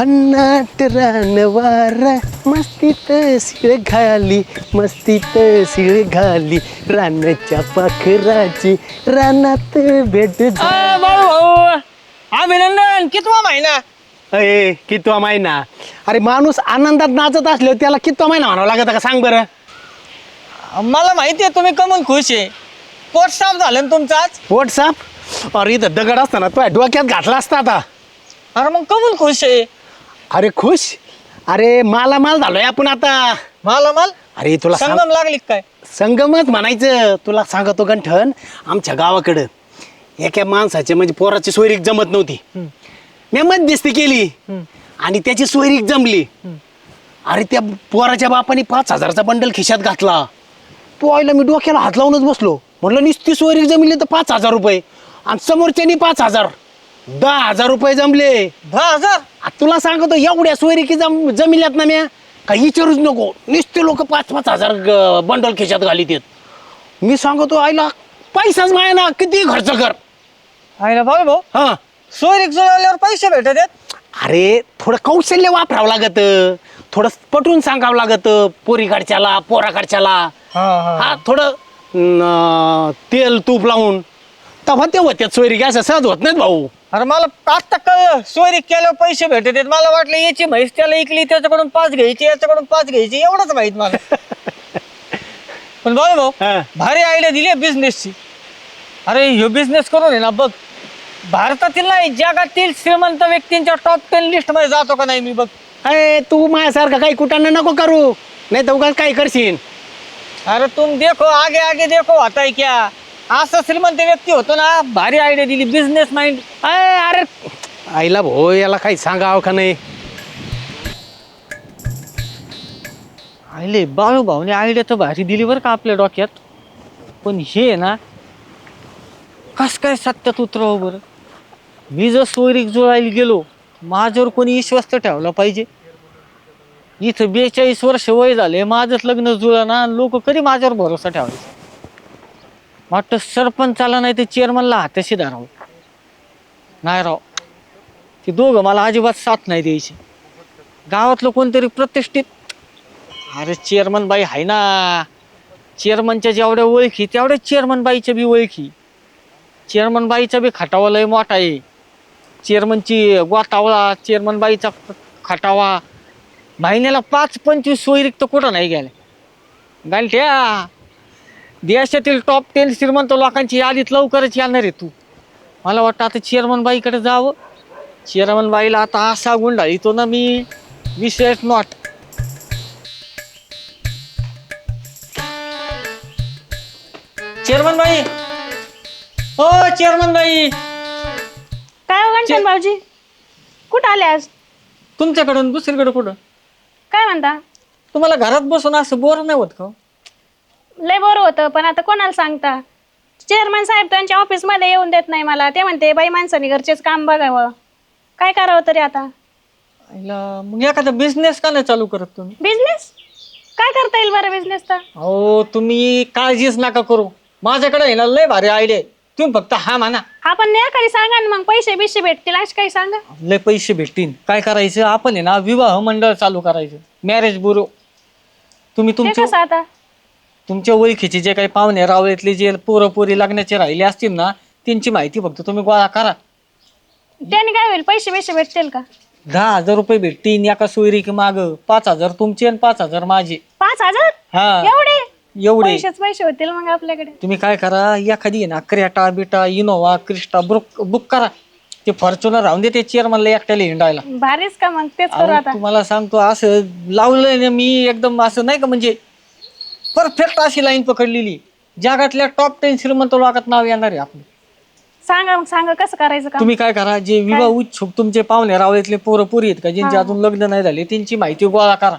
भन्नाट रानवार मस्तीत शिळ घाली मस्तीत शिळ घाली रानाच्या पाखराची रानात भेट बाळू भाऊ अभिनंदन कितवा महिना अरे कितवा महिना. अरे माणूस आनंदात नाचत असल्यावर त्याला कितवा महिना म्हणावं लागत का सांग बरं. मला माहिती आहे तुम्ही कमून खुश आहे. पोट साफ झालं ना तुमचं आज. पोट साफ. अरे इथं दगड असताना तो डोक्यात घातला असता आता. अरे मग कमून खुश आहे. अरे खुश. अरे मालामाल झालोय आपण आता. माल अरे तुला संगम लागली काय. संगमच म्हणायचं. तुला सांगतो गंठन, आमच्या गावाकडं एका माणसाची म्हणजे पोराची सोयरीक जमत नव्हती. मी मध्यस्थी केली आणि त्याची सोयरीक जमली. अरे त्या पोराच्या बापाने 5,000चा बंडल खिशात घातला. तो आईला मी डोक्याला हात लावूनच बसलो. म्हटलं नुसती सोयरीक जमली तर 5,000 रुपये आणि समोरच्यानी 5,000, 10,000 रुपये जमले. 10,000. तुला सांगतो एवढ्या सोयरीकी जमिल्यात ना म्या काही विचारूच नको. नुसते लोक 5,000 बंडल खिशात घालीत येत. मी सांगतो आईला पैसाच माय ना किती खर्च कर. आहे ना बाळू भाऊ. हा सोयरीक जुळवल्यावर पैसे भेटत आहेत. अरे थोडं कौशल्य वापरावं लागत, थोडं पटवून सांगावं लागत. पोरीकडच्याला पोराकडच्याला हा थोडं तेल तूप लावून तेव्हा ते होत्यात सोयरीक. असं सहज होत नाहीत भाऊ. अरे मला आता कळलं सोयरीक केल्यावर पैसे भेटत आहेत. मला वाटलं याची म्हैस त्याला इकली त्याच्याकडून 5 घ्यायची याच्याकडून 5 घ्यायची एवढंच माहित मला. पण बाळू भाऊ हा. भारी आयडिया दिली आहे बिझनेसची. अरे ह्यो बिझनेस करून आहे ना बघ, भारतातील नाही जगातील श्रीमंत व्यक्तींच्या टॉप 10 लिस्ट मध्ये जातो का नाही मी बघ. अरे तू माझ्यासारखं काही कुठांना नको करू, नाही तर उगाच काय करशील. अरे तुम देखो आगे आगे देखो होता है क्या. असं श्रीमंत व्यक्ती होतो ना. भारी आयडिया दिली बिझनेस माइंड. अरे आईला भाऊ याला काही सांगावं का नाही. आयले बाळू भाऊने आयडिया तर भारी दिली बरं का आपल्या डोक्यात. पण हे ना कस काय सत्यात उतरावं बरं. मी जर सोयरीक जुळायला गेलो माझ्यावर कोणी विश्वास ठेवला पाहिजे. इथं 42 वर्ष वय झाले माझंच लग्न जुळना. लोक कधी माझ्यावर भरोसा ठेवायचा. वाटतं सरपंचाला नाही ते चेअरमनला हाताशी धरावं. नाही राव, ते दोघं मला अजिबात साथ नाही द्यायचे. गावातलं कोणतरी प्रतिष्ठित. अरे चेअरमन बाई आहे ना. चेअरमनच्या जेवढ्या ओळखी तेवढ्या चेअरमन बाईच्या बी ओळखी. चेअरमन बाईचा बी खटावा लय मोठा आहे. चेअरमनची गोतावळा चेअरमन बाईचा खटावा. महिन्याला 5-25 सोयरीक तर कुठं नाही गेल्या. गांठ्या देशातील टॉप 10 श्रीमंत लोकांची यादीत लवकरच येणार आहे तू. मला वाटतं आता चेअरमन बाईकडे जावं. चेअरमन बाईला आता असा गुंडाळीतो ना मी, विशेष नॉट. चेअरमन बाई, हो चेअरमन बाई. काय हो गंठन भाऊजी, कुठं आले आज? तुमच्याकडून दुसरीकडे कुठं? काय म्हणता? तुम्हाला घरात बसून असं बोर नाही होत का? लय बोर होतं, पण आता कोणाला सांगता. चेअरमन साहेब त्यांच्या ऑफिस मध्ये येऊन देत नाही मला. ते म्हणते बाई माणसाने घरचेच काम बघावं. काय करावं तरी आता. मग एखादा बिझनेस का नाही चालू करत तुम्ही? बिझनेस काय करता येईल बरं बिझनेस तर? हो तुम्ही काळजीच नका करू. माझ्याकडे आहे ना लय भारी आयडिया. तुम्ही फक्त हा म्हणा. आपण नाही काही सांगा ना, मग पैसे बिशे भेटतील असं काही सांगा. लय पैसे भेटतील. काय करायचं आपण आहे ना विवाह मंडळ चालू करायचं. Marriage bureau. तुम्ही ते कसं आता? तुमच्या ओळखीचे जे काही पाहुणे रावळीतले जे पोरपोरी लग्नाचे राहिले असतील ना त्यांची माहिती फक्त तुम्ही गोळा करा. त्याने काय होईल? पैसे बिशे भेटतील का? 10,000 रुपये भेटतील एका सोयरीक माग. 5,000 तुमचे आणि 5,000 माझे. 5,000? हा एवढे एवढे. पैसे होतील मग आपल्याकडे. तुम्ही काय करा एखादी आहे ना क्रेटा बिटा इनोवा क्रिस्टा बुक करा. ते फॉर्च्युनर राहून दे. ते चेअरमनला एकट्याला हिंडायला. भारीच का मग, तेच करू आता. तुम्हाला सांगतो असं लावलंय ना मी एकदम असं नाही का म्हणजे परफेक्ट अशी लाईन पकडलेली. जगातल्या टॉप 10 श्रीमंत लोकात नाव येणार आहे आपलं. सांगा मग, सांगा कसं करायचं का. तुम्ही काय करा जे विवाह इच्छुक तुमचे पाहुणे रावळीतले पोरपुरी आहेत का ज्यांचे अजून लग्न नाही झाले त्यांची माहिती गोळा करा.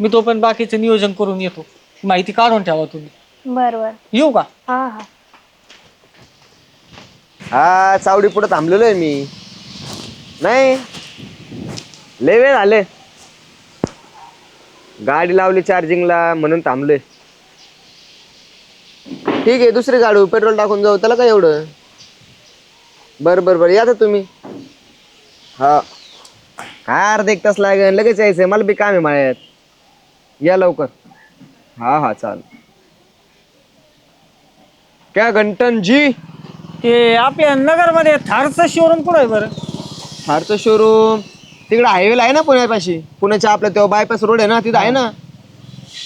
मी तो पण बाकीचं नियोजन करून येतो. माहिती काढून ठेवा तुम्ही. बरोबर येऊ का? हा हा. हा चावडी पुढे थांबलेलो आहे मी. नाही लय वेळ झाले. गाडी लावली चार्जिंगला म्हणून थांबलोय. ठीक आहे दुसरी गाडी पेट्रोल टाकून जाऊ. त्याला काय एवढं. बरं बरं बरं या तर तुम्ही. हा काय अर्धा एक तास लागेल, लगेच यायचंय, मला बी काम आहे माळ्यात. या लवकर. हा हा चाल. क्या घंटन जी? ते आपल्या नगरमध्ये थारचं शोरूम कुठं आहे बरं? थारचं शोरूम तिकडे हायवेला आहे ना पुण्यापाशी. पुण्याच्या आपल्या तेव्हा बायपास रोड आहे ना, तिथं आहे ना.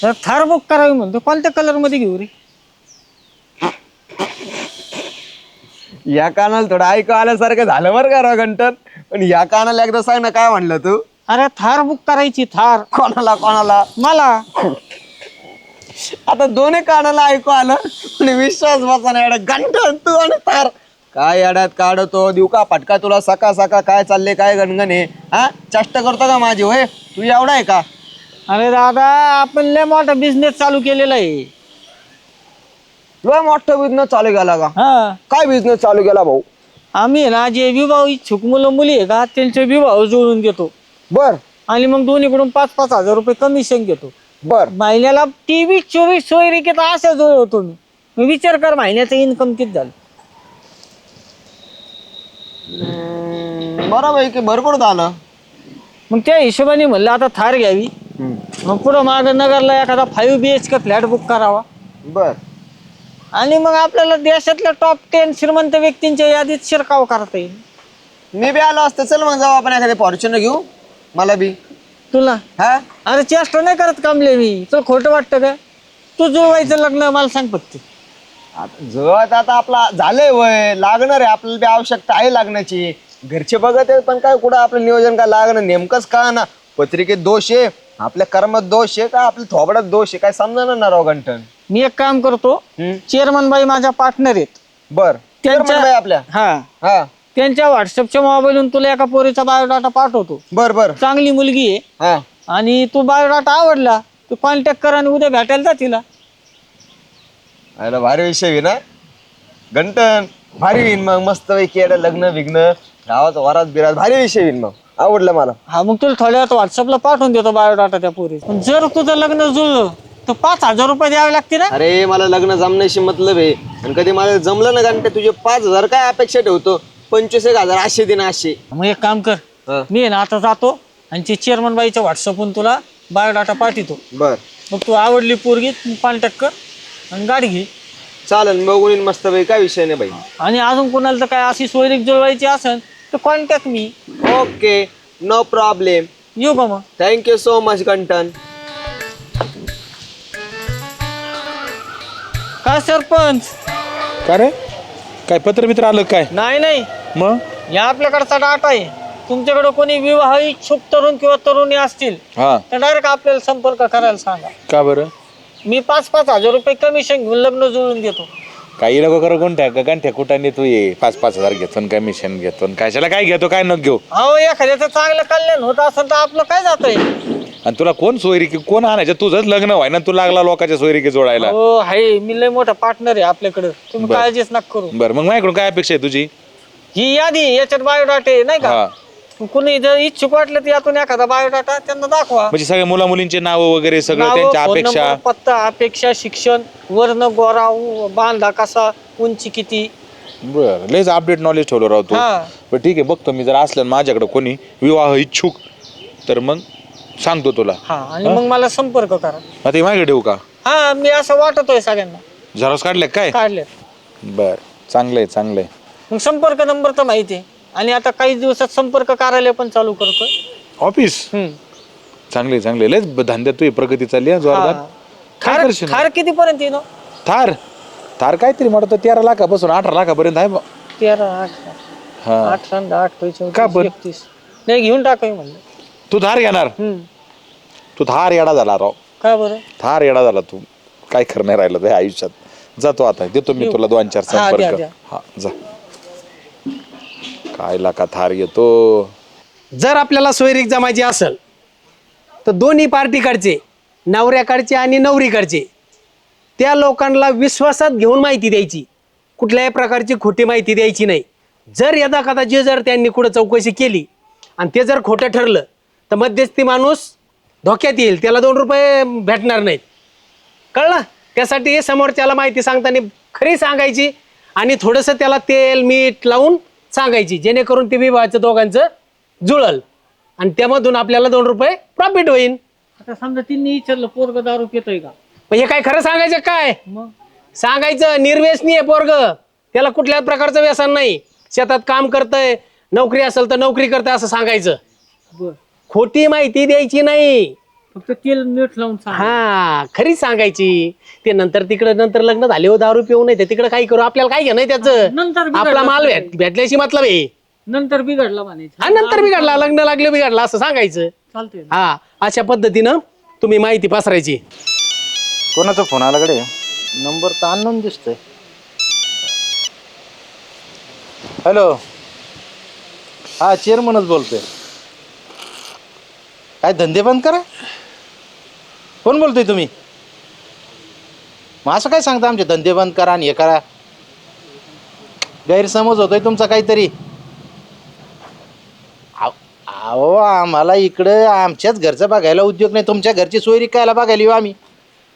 तर थार बुक करावी म्हणतो, कोणत्या कलर मध्ये घेऊ रे? या कानाला थोडं ऐकू आल्यासारखं झालं बरं का राव घंटन. पण या कानाला एकदा सांग ना, काय म्हणलं तू? अरे थार बुक करायची, थार. कोणाला कोणाला? मला. आता दोन्ही कानाला ऐकू आलं आणि विश्वास बसा ना. घंटन तू आणि थार काय अड्यात काढतो, देऊ का फटका तुला सका सका? काय चालले, काय गणगण आहे? हा चष्ट करतो का माझी? होय तू एवढा आहे का? अरे दादा, आपण लय मोठा बिझनेस चालू केलेला आहे. लय मोठा बिझनेस चालू केला का? हा, काय बिझनेस चालू केला भाऊ? आम्ही आहे ना, जे विवाह इच्छुक मुलं मुली आहे का, त्यांचे विवाह जुळून देतो. बर आणि मग दोन्हीकडून 5-5 हजार रुपये कमिशन घेतो. बर. महिन्याला 23-24 सोयरिकेत अशा जुळवतो मी. मग विचार कर, महिन्याचं इन्कम किती झालं? बरं भाई की भरपूर झालं. मग त्या हिशोबाने म्हणलं आता थार घ्यावी. मग पुढं मागं नगरला एखादा 5 BHK फ्लॅट बुक करावा. बर. आणि मग आपल्याला देशातल्या टॉप 10 श्रीमंत व्यक्तींच्या यादीत शिरकाव करता येईल. मी बी आलो असतो. चल मग जाऊ आपण एखाद्या फॉर्च्युनर घेऊ. मला बी. तुला हा अरे चेष्टा नाही करत कामले मी. तुला खोटं वाटतं का? तू जुळवायचं लग्न मला सांग फक्त. जवळ आता आपला झालंय वय, लागणार आहे आपल्याला बी, आवश्यकता आहे लागण्याची. घरचे बघत आहेत पण काय कुठं आपलं नियोजन काय लागणार नेमकंच का ना. पत्रिकेत दोष आहे, आपल्या कर्मात दोष आहे का, आपल्या थोबड्यात दोष आहे, काय समजणार ना राव घंटन. मी एक काम करतो, चेअरमन बाई माझ्या पार्टनर आहेत. बर त्यांच्या आपल्या. हा हा त्यांच्या व्हॉट्सअपच्या मोबाईलवरून तुला एका पोरीचा बायोडाटा पाठवतो. बर बर. चांगली मुलगी आहे. हा आणि तू बायोडाटा आवडला तू कॉन्टॅक्ट कर आणि उद्या भेटायला जा तिला. अरे भारी विषय आहे ना घंटन. भारी होईन मग मस्त पैकी लग्न विघ्न गावात वरात बिरात भारी विषय होईन मग. आवडलं मला. हा मग तुला थोड्या वेळात व्हॉट्सअपला पाठवून देतो बायोडाटा त्या पोरी. पण जर तुझं लग्न जुळलं तर 5,000 रुपये द्यावे लागते ना. अरे मला लग्न जमण्याशी मतलब आहे. आणि कधी मला जमलं ना घंटे तुझे 5,000 काय अपेक्षा ठेवतो. 25,000 असे दिन असे. मग एक काम कर, हा. मी आहे ना आता जातो आणि ते चेअरमन बाईच्या व्हॉट्सअपवरून तुला बायोडाटा पाठवतो. बर मग तू आवडली पोरगी कॉन्टॅक्ट कर आणि गाडी घे. चालेल बघून येईन मस्त भाई. काय विषय नाही भाई. आणि अजून कोणाला तर काय अशी सोयरीक जुळवायची असेल तर contact me. Okay no problem. येऊ का मग? थँक्यू सो मच घंटन. काय सरपंच? का रे काय पत्र मित्र आलं काय? नाही मग या आपल्याकडचा डाटा आहे. तुमच्याकडे कोणी विवाह इच्छुक तरुण किंवा तरुणी असतील हा तर डायरेक्ट आपल्याला संपर्क करायला सांगा. का बरं? मी 5-5 हजार रुपये कमिशन घेऊन लग्न जुळून देतो. काही नको करू गंठ्या कुठाने तू ये 5-5 हजार घेतो कमिशन घेतो कशाला काय घेतो काय नको घेऊ. अहो एखाद्याचं चांगलं कल्याण होत असेल तर आपलं काय जातंय. आणि तुला कोण सोयरिकी कोण आणायचं? तुझंच लग्न व्हाय ना, तू लागला लोकांच्या सोयरिकी जोडायला. हो आहे, मी लय मोठा पार्टनर आहे आपल्याकडे. तुम्ही बरं. काळजीच नका करू. बरं मग माझ्याकडून काय अपेक्षा आहे तुझी? ही यादी याच्यात बायोडाटे नाही हा का. कुणी जर इच्छुक वाटलं तर यातून एखादा बायोडाटा त्यांना दाखवा. म्हणजे सगळ्या मुला मुलींचे नाव वगैरे सगळं नाव, त्यांच्या फोन अपेक्षा. नंबर, पत्ता, अपेक्षा, शिक्षण, वर्ण, गोरा, बांधा कसा, उंची किती. बरं लयच अपडेट नॉलेज ठेवलं राव तू. हा. बरं ठीक आहे बघतो मी. जर असलं ना माझ्याकडे कोणी विवाह इच्छुक तर मग सांगतो तुला. हा आणि मग मला संपर्क करा. आता हे माझ्याकडे ठेवू का? हा मी असं वाटतोय सगळ्यांना. झेरॉक्स काढले काय? काढले. बर चांगलंय. मग संपर्क नंबर तर माहिती आहे. आणि आता काही दिवसात संपर्क कार्यालय पण चालू करतोय. ऑफिस चांगले लयच धंद्यात तुझी प्रगती चालली आहे जोरदार. काय थार करशील? थार किती पर्यंत येईल? थार काहीतरी म्हणत 13 लाखापासून 18 लाखापर्यंत आहे बा. 13, 18, हा 18, 8, का पण? 31. नाही घेऊन टाकाय म्हणलं. तू थार घेणार? तू थार येडा झाला राव. का बरं? थार येडा झाला तू. काय खरं नाही राहिलं त्या आयुष्यात. जातो आता देतो मी तुला 2-4 हा, द्या, संपर्क. द्या. हा जा. काय लाका थार घेतो. जर आपल्याला सोयरीक जमायची असेल तर दोन्ही पार्टीकडचे, नवऱ्याकडचे आणि नवरीकडचे, त्या लोकांना विश्वासात घेऊन माहिती द्यायची. कुठल्याही प्रकारची खोटी माहिती द्यायची नाही. जर यदा कदाचित जर त्यांनी कुठं चौकशी केली आणि ते जर खोटं ठरलं तर मध्यस्थी माणूस धोक्यात येईल. त्याला 2 रुपये भेटणार नाहीत. कळलं? त्यासाठी समोरच्याला माहिती सांगताना खरी सांगायची आणि थोडंसं त्याला तेल मीठ लावून सांगायची, जेणेकरून ते विवाहाचं दोघांचं जुळल. आणि त्यामधून आपल्याला 2 रुपये प्रॉफिट होईल. आता समजा तिने विचारलं पोरग दारू पितोय का, पण हे काय खरं सांगायचं काय? मग सांगायचं निर्व्यसनी आहे पोरग, त्याला कुठल्याच प्रकारचं व्यसन नाही, शेतात काम करतंय, नोकरी असेल तर नोकरी करतंय असं सांगायचं. बर, खोटी माहिती द्यायची नाही. फक्त तेल मीठ लावून सांग. हा खरी सांगायची. ते नंतर लग्न झाले हो दारू पिऊ नाही तिकडे काही करू, आपल्याला काय घेणं त्याचं. नंतर बिघडलं आपला माल तर भेटल्याशी मतलब आहे. नंतर बिघडला म्हणायचं. हा नंतर बिघडला, लग्न लागलं बिघडला असं सांगायचं. चालतंय ना. हा अशा पद्धतीनं तुम्ही माहिती पसरायची. कोणाचा फोन आला कडे? नंबर तर अननोन दिसतोय. हॅलो, हा चेअरमनच बोलतोय. काय धंदे बंद करा? कोण बोलतोय तुम्ही? मग असं काय सांगता आमचे धंदे बंद करा आणि हे करा? गैरसमज होतोय तुमचा काहीतरी. अहो आम्हाला इकडं आमच्याच घरचं बघायला उद्योग नाही, तुमच्या घरची सोयरी कायला बघायला येऊ आम्ही?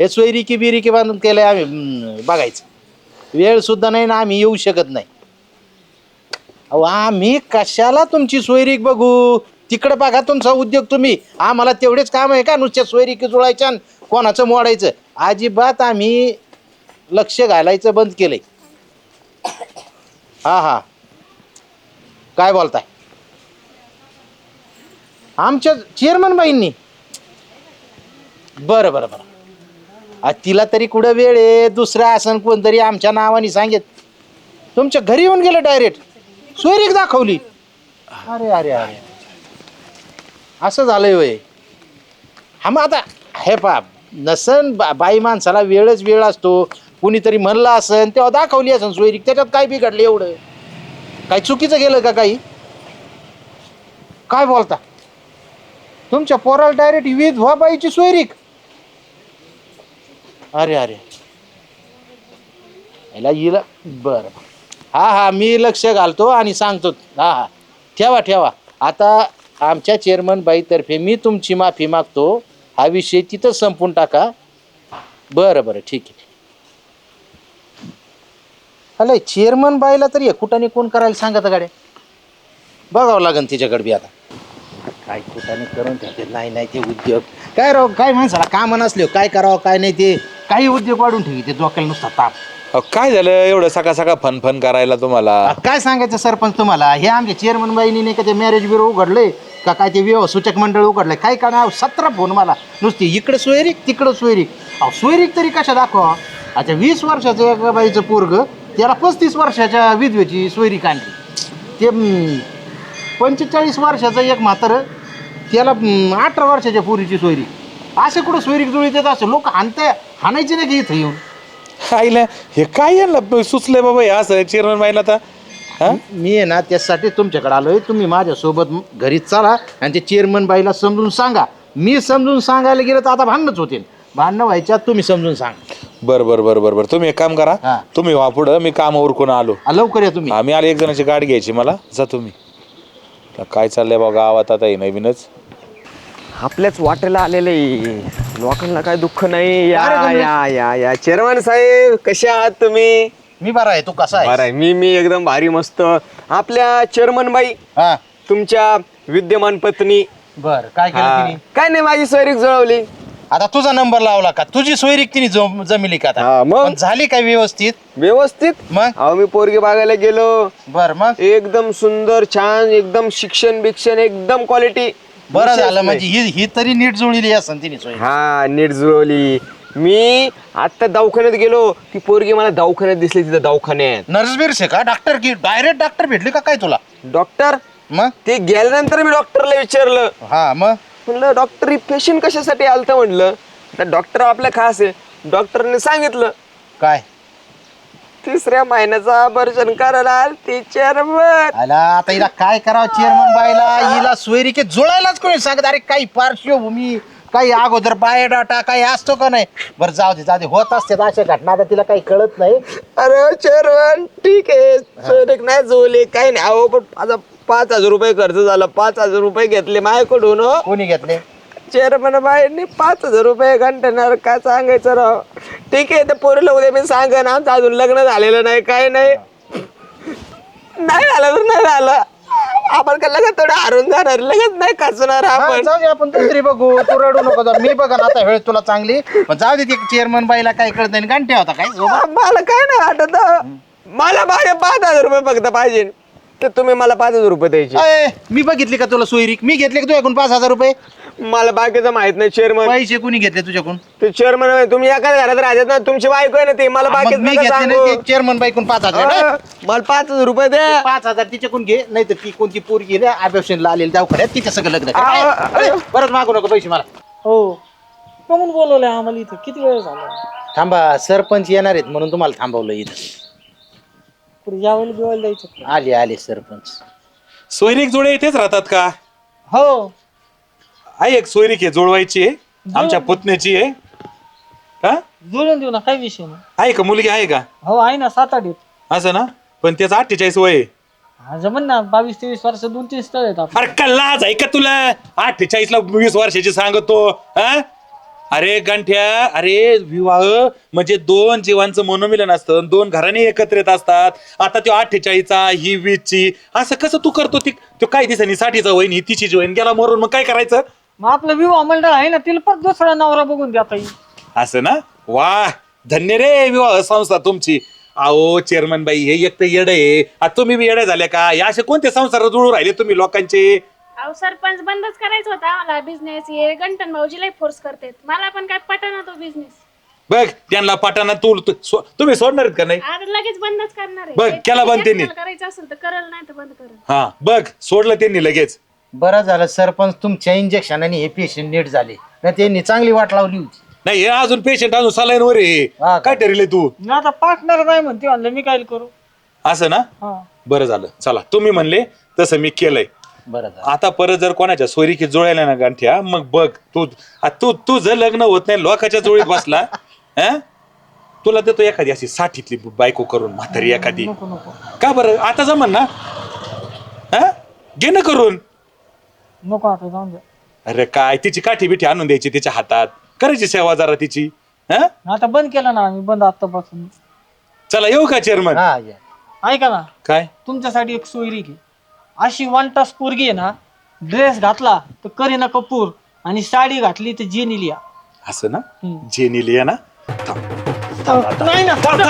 हे सोयरी बिरिकी बांधून केलंय आम्ही बघायचं. वेळ सुद्धा नाही ना, आम्ही येऊ शकत नाही. अहो आम्ही कशाला तुमची सोयरीक बघू? तिकडं बघा तुमचा उद्योग तुम्ही, आम्हाला तेवढेच काम आहे का नुसत्या सोयरीकी जुळायच्या आणि कोणाचं मोडायचं? अजिबात आम्ही लक्ष घालायचं बंद केलंय. हा काय बोलताय? आमच्या चेअरमन बाईंनी? बरं तिला तरी कुठं वेळ आहे? दुसरं आसन कोणतरी आमच्या नावाने सांगेत. तुमच्या घरी येऊन गेलं डायरेक्ट, सोयरीक दाखवली? अरे असं झालंय होय? हा मग आता हे पा नसन बाई माणसाला वेळच वेळ असतो. कुणीतरी म्हणलं असन तेव्हा दाखवली असन सोयरीक, त्याच्यात काय बिघडलं एवढं? काही चुकीचं गेलं का काही? काय बोलता? तुमच्या पोराला डायरेक्ट विधवा बाईची सोयरीक? अरे हिला बरं हा मी लक्ष घालतो आणि सांगतो. हा ठेवा. आता आमच्या चेअरमन बाईतर्फे मी तुमची माफी मागतो. हा विषय तिथं संपून टाका. बरं ठीक आहे. हॅलो, चेअरमन बाईला तरी कुठाने कोण करायला सांगत गाड्या? बघावं लागेल तिच्याकडे बी आता. काय कुठाने करून ठेवते. नाही ते उद्योग काय राव, काय माणसाला काम नसले काय करावं काय नाही, ते काही उद्योग वाढून ठेवी ते डोक्याला नुसता ताप. काय झालं एवढं सकाळ फन करायला तुम्हाला? काय सांगायचं सरपंच तुम्हाला? हे आमच्या चेअरमन बाईनी नाही का ते मॅरेज ब्युरो उघडले का काय, ते विवाह सूचक मंडळ उघडलंय काय का ना? 17 फोन मला नुसती, इकडे सोयरीक तिकडं सोयरीक. सोयरीक तरी कशा दाखवा? अच्छा 20 वर्षाचं एका बाईचं पोरग, त्याला 35 वर्षाच्या विधवेची सोयरीक आणली. ते 45 वर्षाचं एक म्हातारं, त्याला 18 वर्षाच्या पोरीची सोयरीक. असे कुठं सोयरीक जुळीत येत असं? लोक हाणायचे नाही की इथं येऊन? आईला हे काय यांना सुचलंय बाबा हे असं चेअरमन बाईला? आता मी आहे ना त्यासाठी तुमच्याकडे आलोय. तुम्ही माझ्यासोबत घरी चला आणि ते चेअरमन बाईला समजून सांगा. मी समजून सांगायला गेलं तर आता भांडणच होतील. भांडणं व्हायच्या तुम्ही समजून सांगा. बरं तुम्ही एक काम करा, तुम्ही वा पुढं, मी काम उरकून आलो. लवकर या तुम्ही. आम्ही आले, एक जणाची गाडी घ्यायची मला. जा तुम्ही. काय चाललंय बा गावात आता हे नवीनच? आपल्याच वाटेला आलेले लोकांना काय दुःख नाही. या चेअरमन साहेब, कसे आहात तुम्ही? मी बरा आहे, तू कसा बरं आहे? आहे, मी एकदम भारी मस्त. आपल्या चेअरमन बाई, हा तुमच्या विद्यमान पत्नी, बर काय केलं तिने? काय नाही, माझी सोयरीक जुळवली. आता तुझा नंबर लावला का? तुझी सोयरीक तिने जमिली का? आता मग पण झाली काय व्यवस्थित? व्यवस्थित. मग अहो मी पोरगी बघायला गेलो, बर मग एकदम सुंदर छान, एकदम शिक्षण एकदम क्वालिटी. बरं झालं म्हणजे ही तरी नीट जुळली असन तिने सोयरीक. हा नीट जुळवली. मी आता दवाखान्यात गेलो, ती पोरगी मला दवाखान्यात दिसली. तिथं दवाखान्यात नर्स बिर्स का? डॉक्टर की डायरेक्ट डॉक्टर भेटले का काय तुला? डॉक्टर. मग ते गेल्यानंतर मी डॉक्टरला विचारलं, हा मग म्हणलं डॉक्टर ही पेशंट कशासाठी आलत? म्हटलं तर डॉक्टर आपल्या खास आहे. डॉक्टरने सांगितलं काय? 3ऱ्या महिन्याचं ऑपरेशन करायला आलती चेअरमन. आला आता हिला काय करावं चेअरमन बाईला? हिला सोयरीके जुळायलाच कोणी सांगत? अरे काही पार्श्वभूमी, काही अगोदर बायोडाटा काही असतो का नाही? बरं जाऊ दे होत असते अशा घटना. आता तिला काही कळत नाही. अरे चेअरमन ठीक आहे, सोयरीक नाही जुळली काही नाही. अहो पण माझा 5,000 रुपये खर्च झाला. 5,000 रुपये घेतले माझ्याकडून. कोणी घेतले? चेअरमन बाईंनी 5,000 रुपये घंटेणार. काय सांगायचं राव? ठीक आहे, तर पोरीला उद्या मी सांगेन, आमचं अजून लग्न झालेलं नाही, काय नाही. नाही झालं तर नाही झालं. आपण का लगेच थोडं हारून जाणार, लगेच नाही खचणार हा, आपण. जाऊ दे आपण दुसरी बघू, तू रडू नको जाऊ. मी बघा ना आता वेळ तुला चांगली, पण जाऊ दे. ते चेअरमन बाईला काय कळत नाही, गांठ्या होता काय सोबत. मला काय नाही वाटत, मला माझे 5,000 रुपये फक्त पाहिजे, तर तुम्ही मला 5,000 रुपये द्यायचे. अय, मी बघितली का तुला सोयरीक? मी घेतले का तुझ्याकडून 5,000 रुपये? मला बाकीचं माहित नाही. चेअरमन, पैसे कोणी घेतले तुझ्याकडून? ते चेअरमन तुम्ही एकाच घरात राहतात ना, तुमची बायको आहे ना, ते मला मग बाकीचं मी नका घेतले सांगू. नाही, चेअरमन बाईकडून 5,000. मला 5,000 रुपये द्या. 5,000 तिच्याकडून घे, नाही तर ती कोणती पोरगी रे अबॅप्शनला आलेली दवाखान्यात तिच्या सगळं लग्न कर. आ- अय, परत मागू नको पैसे मला. हो कमून बोलवलंय आम्हाला इथं? किती वेळ झाला? थांबा, सरपंच येणार आहेत म्हणून तुम्हाला थांबवलं इथं. पुढे यावेळेला बिवायला द्यायचं. आले सरपंच. सोयरीक जोडे इथेच राहतात का? हो आहे एक सोयरीक आहे, जोडवायची आहे, आमच्या पुतण्याची आहे. का जुळून देऊ ना, काही विषय नाही. आहे का मुलगी आहे का? हो आहे ना, 7-8 आहेत. असं ना, पण त्याचं 48 वय आहे. हा जमन ना, 22-23 वर्ष 2-3 स्थळ आहेत आपले. अरे का लाज आहे का तुला? 48 ला 20 वर्षाची सांगतो. हा अरे गंठ्या, अरे विवाह म्हणजे 2 जीवांचं मनोमिलन असतं, 2 घराणे एकत्रित असतात. आता तो 48चा, ही 20ची, असं कसं तू करतो? तो काय दिसानी 60चा वहीन, ही तिची जी वहीन, गेला मरून, मग काय करायचं? मग आपलं विवाह मंडळ आहे ना, तिला पण दुसरा नवरा बघून देता येईल. असं ना, वा धन्य रे विवाह संस्था तुमची. अहो चेअरमन बाई, हे एक तर येडे आहे. आता तुम्ही बी येडे झाले का? या असे कोणते संसार जुळून राहिले तुम्ही लोकांचे? अहो सरपंच, बंदच करायचं होता आम्हाला बिझनेस. हे गंटन भाऊजी लई फोर्स करतात, मला पण काय पटना तो बिझनेस. बघ त्यांना पाठाना तुम्ही सोडणार आहेत का नाही? आता लगेच बंदच करणार आहे. बघ, केला बंद त्यांनी. करायचं असेल तर करल, नाही तर बंद करल. हा बघ, सोडलं त्यांनी लगेच. बरं झालं सरपंच, तुमच्या इंजेक्शनाने हे पेशंट नीट झाले, नाही त्यांनी चांगली वाट लावली होती. नाही हे अजून पेशंट अजून सलाईन वर आहे. हा का? काय ठरले तू? मी आता पार्टनर नाही म्हणते, म्हणलं मी काय करू. असं ना, हा बरं झालं. चला तुम्ही म्हणले तसं मी केलंय. बरं झालं. आता परत जर कोणाच्या सोयरीकी जोडायला ना गांठ्या, मग बघ तू तुझं लग्न होत नाही, लोकांच्या जोडीत बसला. हा तुला देतो एखादी अशी 60तली बायको करून, म्हातारी एखादी. नको नको का बरं? आता जमन ना? हा घे ना करून. नको, आता जाऊन द्या. अरे काय, तिची काठी बिठी आणून द्यायची तिच्या हातात, करायची सेवा जरा तिची. हा आता बंद केलं ना आम्ही, बंद आतापासून. चला येऊ का चेअरमन? हा या. ऐका ना, काय तुमच्यासाठी एक सोयरी घे. अशी 1 तास पोरगी आहे ना, ड्रेस घातला तर करीना कपूर, आणि साडी घातली तर जेनिलिया. असं ना, हम्म. जेनिलिया ना. नाही ना, थांब.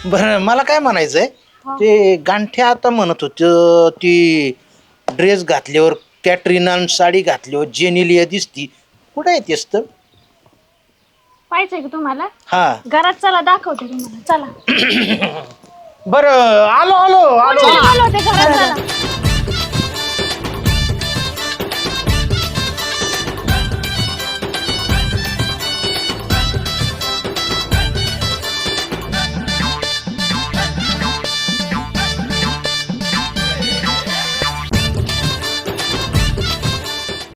बरं मला काय म्हणायचंय, ते गांठ्या आता म्हणत होत ती ड्रेस घातल्यावर कॅटरीना साडी घातल्यावर जेनिलिया दिसती, कुठे आहे तेच तर? पाहिजे का तुम्हाला? हा घरात चला, दाखवते तुम्हाला. चला बरं, आलो बोलवते, घरात चला.